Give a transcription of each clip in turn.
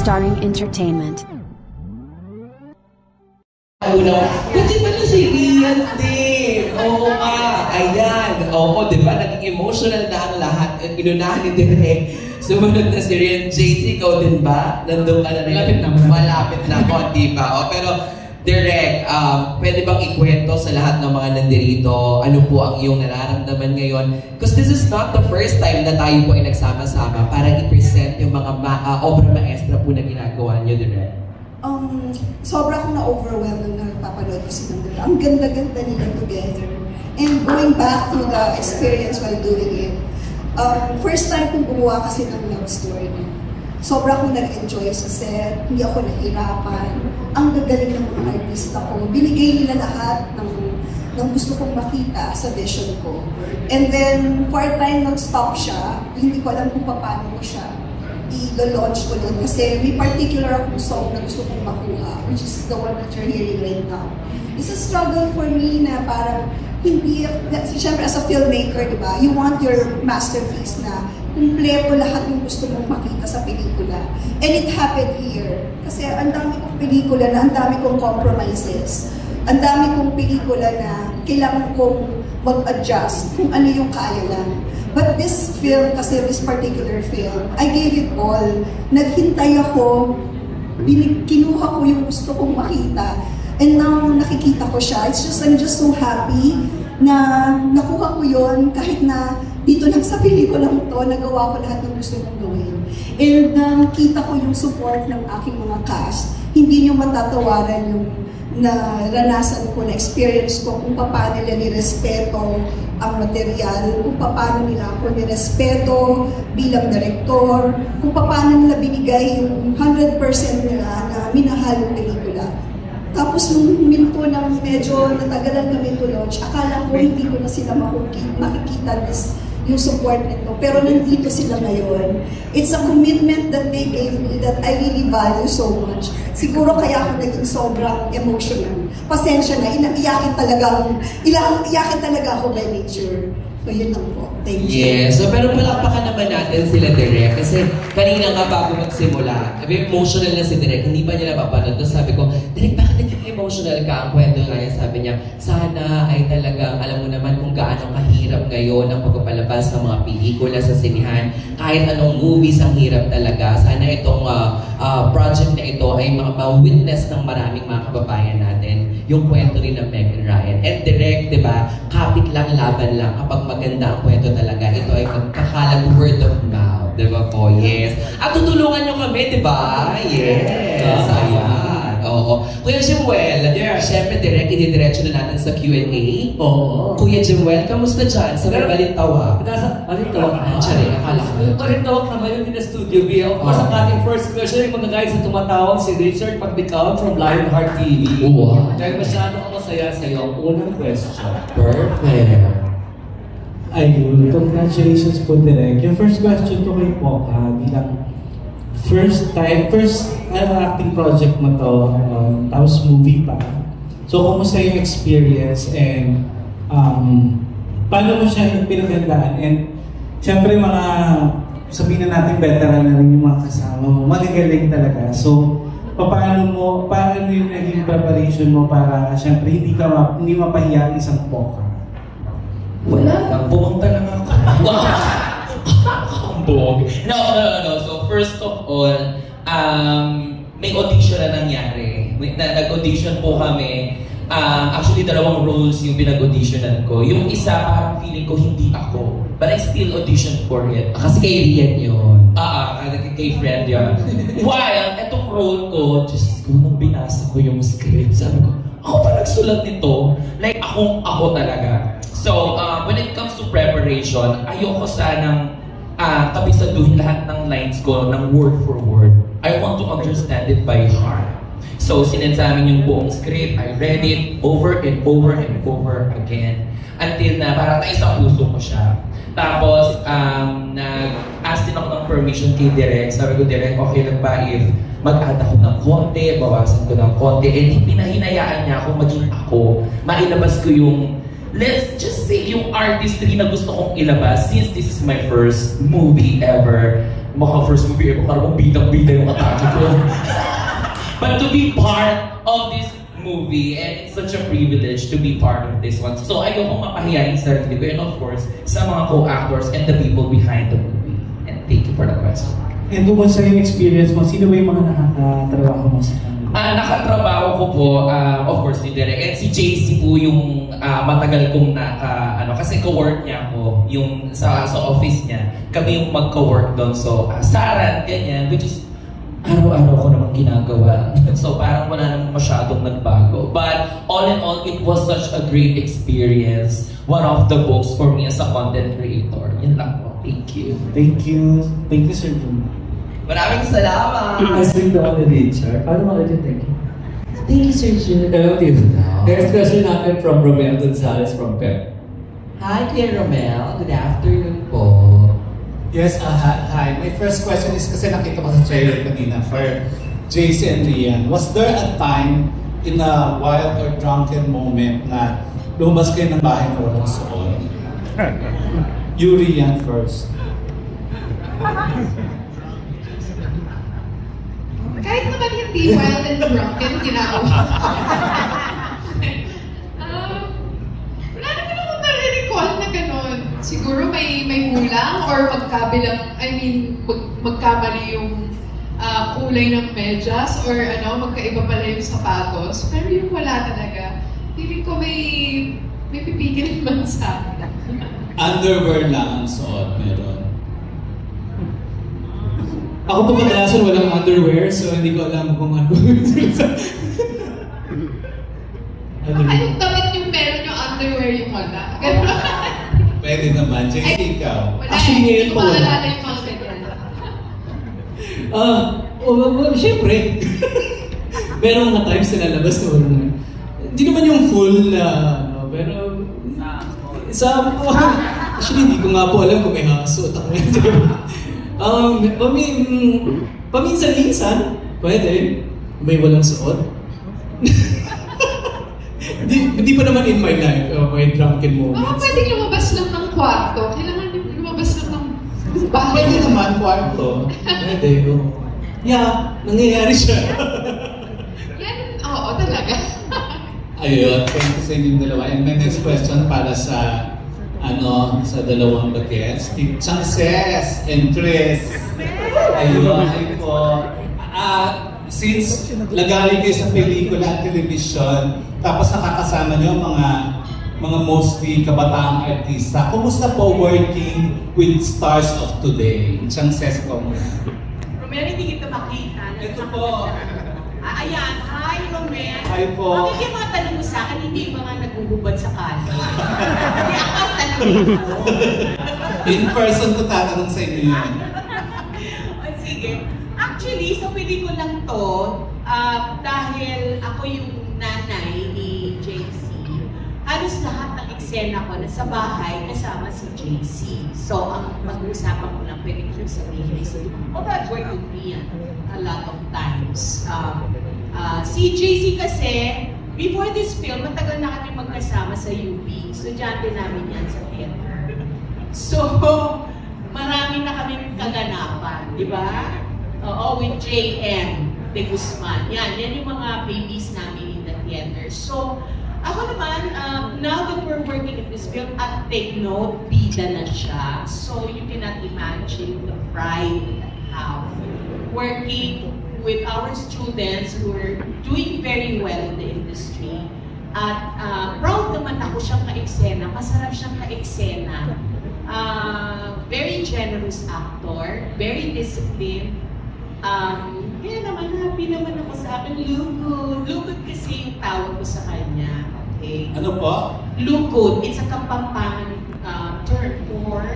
Starring Entertainment. Pati pala si Rian din. Oo nga. Ayan. Oo, di ba? Naging emotional na ang lahat. Inunahan ni Direk. Sumunod na si Rian. JC, ikaw din ba? Nandun ka na rin. Malapit na. Malapit na ko, di ba? O, pero, Direk, pwede bang ikwento sa lahat ng mga nandirito ano po ang iyong nararamdaman ngayon? Because this is not the first time na tayo po ay nagsama-sama para i-present yung mga obra maestra po na ginagawa niyo, Direk. Sobra akong na-overwhelm nung napapanood ko si Mandela. Ang ganda-ganda nila together. And going back to the experience while doing it, first time kong gumawa kasi ng love story. Sobra akong nag-enjoy sa set, hindi ako nahirapan. Ang gagaling ng mga artista ko. Binigay nila lahat ng gusto kong makita sa vision ko. And then, for a time, nag-stop siya. Hindi ko alam kung paano ko siya i-launch ulit. Kasi may particular akong song na gusto kong makuha, which is the one that you're hearing right now. It's a struggle for me na parang hindi, siyempre as a filmmaker, di ba? You want your masterpiece na kumpleto lahat yung gusto mong makita sa pelikula. And it happened here. Kasi ang dami kong pelikula na ang dami kong compromises. Ang dami kong pelikula na kailangan kong mag-adjust kung ano yung kaya lang. But this film, kasi this particular film, I gave it all. Naghintay ako, kinuha ko yung gusto kong makita. And now, nakikita ko siya. I'm just so happy na nakuha ko yun kahit na dito lang sa pelikulang to, nagawa ko lahat ng gusto kong gawin. And nakita ko yung support ng aking mga cast. Hindi nyo matatawaran yung naranasan ko, na-experience ko kung paano nila nirespeto ang material, kung paano nila ako nirespeto bilang direktor, kung paano nila binigay yung 100% nila na minahal yung pelikula. Tapos nung minto ng medyo natagalan kami to launch, akala ko hindi ko na sila makikita yung support nito. Pero nandito sila ngayon. It's a commitment that they gave me that I really value so much. Siguro kaya ako naging sobrang emotional. Pasensya na, iyakin talaga ako by nature. So yun lang po. Thank you. Yes. So pero palakpakan naman natin sila Direk. Kasi kanina nga bago magsimula, emotional na si Direk. Hindi pa niya napapanood. Tapos sabi ko, Direk, bakit naging emotional ka? Ang kwento nga niya, sabi niya, sana ay talagang alam mo naman kung gaano kahirap ngayon ang pagpapalabas ng mga pelikula sa sinihan. Kahit anong movies ang hirap talaga. Sana itong project na ito ay ma-witness ng maraming mga kababayan natin. Yung kwento rin ng Meg and Ryan. And Direk, di ba, kapit lang, laban lang. Kapag maganda ang kwento talaga, ito ay magkakalag word of mouth. Di ba po? Yes. At tutulungan nyo kami, di ba? Yes. Ayan. Oo. Kuya Jemuel, syempre direct, ididiretso na natin sa Q&A. Oo. Kuya Jemuel, kamusta dyan? Sa Balintawak? Balintawak na. Sorry, akala ko. Balintawak naman yun in the studio B. Of course, ang ating first question, yung mga guys na tumatawag, si Richard Pagbicaon from Lionheart TV. Wow. Dahil masyado ako masaya sa'yo, unang question. Perfect. Ayun, congratulations po direct. Yung first question ko kay Poca, bilang first acting project mo to, tapos movie pa. So, kumusta yung experience and paano mo siya pinagandaan? And siyempre mga, sabihin na natin veteran na rin yung mga kasama mo, magagaling talaga. So, paano yung naging preparation mo para siyempre hindi mapahiya ang isang Poca? Wala lang, pumunta lang ako. Kambog. No. So first of all, may audition na nangyari. Nag-audition po kami. Actually, 2 roles yung pinag-auditionan ko. Yung isa, parang feeling ko hindi ako. But I still auditioned for it. Kasi kay Rian yun. Kay friend yun. While, etong role ko, just nung binasa ko yung script, sabi ko, ako pa nagsulat nito? Like, ako talaga. So, when it comes to preparation, ayoko sanang tabisaduhin lahat ng lines ko ng word for word. I want to understand it by heart. So, sinend sa amin yung buong script. I read it over and over and over again. Until na parang naisa puso ko siya. Tapos, nag-ask din ako ng permission kay Direk. Sabi ko, Direk, okay lang ba if mag-add ako ng konti, bawasan ko ng konti, and pinahinayaan niya ako maging ako. Mailabas ko yung, let's just say, yung artistry na gusto kong ilabas since this is my first movie ever. maka-first movie ever, karang bidang-bida yung atake ko. But to be part of this movie, and it's such a privilege to be part of this one. So ayokong mapahiya yung sarili ko, and of course, sa mga co-actors and the people behind the movie. And thank you for the question. And kumusta yung experience mo? Sino ba yung mga nakakatrabaho mo sa kanila? Nakatrabaho ko po, of course, si Derek. And si JC po yung matagal kong kasi co-work niya ako, yung sa office niya. Kami yung magko-work doon. So, Saran, ganyan, which is araw-araw ko naman ginagawa. So parang wala naman masyadong nagbago. But all in all, it was such a great experience. One of the books for me as a content creator. Yun lang po. Thank you. Thank you. Thank you, Sir Jun. Maraming salamat! Asking to all the Richard. Paano mga Richard? Thank you. Thank you, Sir Jun. Next question natin from Romel Gonzalez from PEP. Hi, Kuya Romel. Good afternoon po. Yes, hi. My first question is kasi nakita ko sa trailer kanina for JC and Rian. Was there a time in a wild or drunken moment na lumabas kayo ng bahay na walang suot? You, Rian, first. Kahit naman hindi wild and drunken, ginagawa. Wala naman akong nare-recall na gano'n. Siguro may kulang or magkamali yung kulay ng medyas or magkaiba pala yung sapatos. Pero yung wala talaga, feeling ko may pipigil naman sa akin. Underwear lang ang suot, meron. Ako po kadalasan walang underwear, so hindi ko alam kung ano. Anong damit yung meron yung underwear yung wala? Gano'n. Pwede naman. JC, ikaw. Wala Actually, ngayon hindi pa ko wala. maalala yung mga ganyan. Siyempre. Merong mga times na lalabas na walang. Hindi naman yung full na, pero actually, hindi ko nga po alam kung may hasuot ako ngayon. Paminsan-minsan, pwede. May walang suot. Hindi pa naman in my life, may drunken moments. Pwedeng lumabas lang ng kwarto. Kailangan lumabas lang ng bahay. Pwede naman, kwarto. Pwede, oo. Yeah, nangyayari siya. Yan, oo talaga. Ayun, thank you sa inyong dalawa. And my next question para sa dalawang bagets. Chances and Tris. Ayun, ayun po. Since lagali kayo sa pelikula at television, tapos nakakasama niyo mga mostly kabataang artista, kumusta po working with stars of today? Chances ko muna. Romel, hindi kita makita. Ito po. Ayan, hi Romel. Hi po. Bakit yung mga tanong mo sa akin, hindi yung mga naguhubad sa kanya? Hindi ako ang tanongin ko. In person ko tatanong sa inyo yun. O sige. Actually, sa pelikulang to, dahil ako yung nanay ni JC, halos lahat ng eksena ko nasa bahay kasama si JC. So, ang mag-uusapan ko lang pwede ko sabihin is, that's where you be a lot of times. Si JC kasi, before this film, matagal na kami magkasama sa UP. Estudyante namin yan sa theater. So, marami na kami kaganapan, di ba? Oo, with JM De Guzman. Yan yung mga babies namin in the theater. So, ako naman, now that we're working in this film, at take note, bida na siya. So, you cannot imagine the pride that I have working with our students who are doing very well in the industry. At proud naman ako siyang ka-eksena, masarap siyang ka-eksena. Very generous actor, very disciplined. Kaya naman, happy naman ako sa akin. Lugod. Lugod kasi yung tawag ko sa kanya. Okay? Ano po? Lugod. It's a Kapampangan term for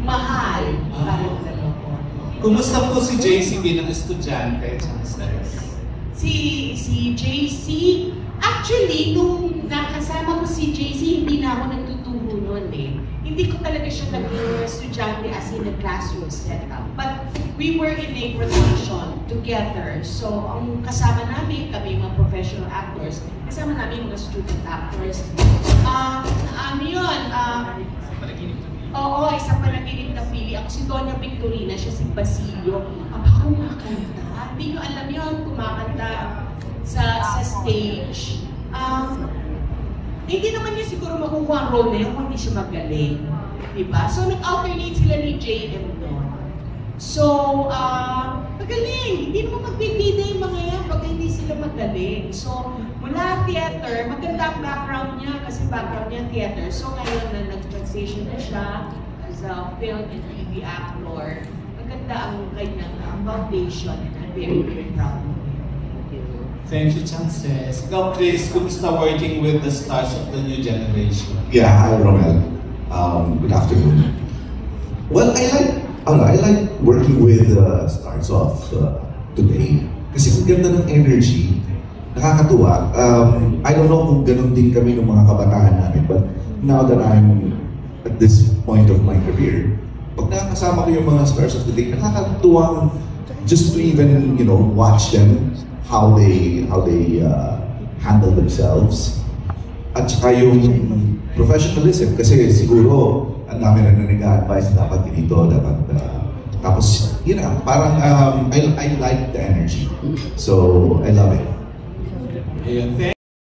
mahal. Parang gano'n po. Kumusta po si JC bilang estudyante? Chances? Si JC, actually, nung nakasama ko si JC, hindi na ako nagtuturo noon eh. Hindi ko talaga siya naging estudyante as in a classroom setup. But we were in a production together. So, ang kasama namin, kami mga professional actors, kasama namin mga student actors. Oo, isang panaginip na pili. Ako si Doña Victorina, siya si Basilio. Ako kumakanta. Hindi nyo alam yun, kumakanta sa stage. Hindi naman niya siguro makukuha ang role na yun kung hindi siya magaling. Diba? So, nag-alternate sila ni JM doon. So, magaling. Hindi naman magbibida yung mga yan pag hindi sila magaling. So, mula theater, maganda ang background niya kasi background niya theater. So, ngayon na nag-transition na siya as a film and TV actor, maganda ang kanyang foundation and I'm very, very proud of him. Thank you, Chances. Ikaw, Chris, kumusta working with the stars of the new generation? Yeah, hi, Romel. Good afternoon. Well, I like working with stars of today. Kasi ang ganda ng energy, nakakatuwa. I don't know kung ganun din kami ng mga kabataan namin, but now that I'm at this point of my career, pag nakakasama ko yung mga stars of today, nakakatuwang just to even, watch them, how they handle themselves. At saka yung professionalism, kasi siguro ang dami na nag-advise dapat ganito, dapat tapos parang I like the energy. So I love it. Ayun.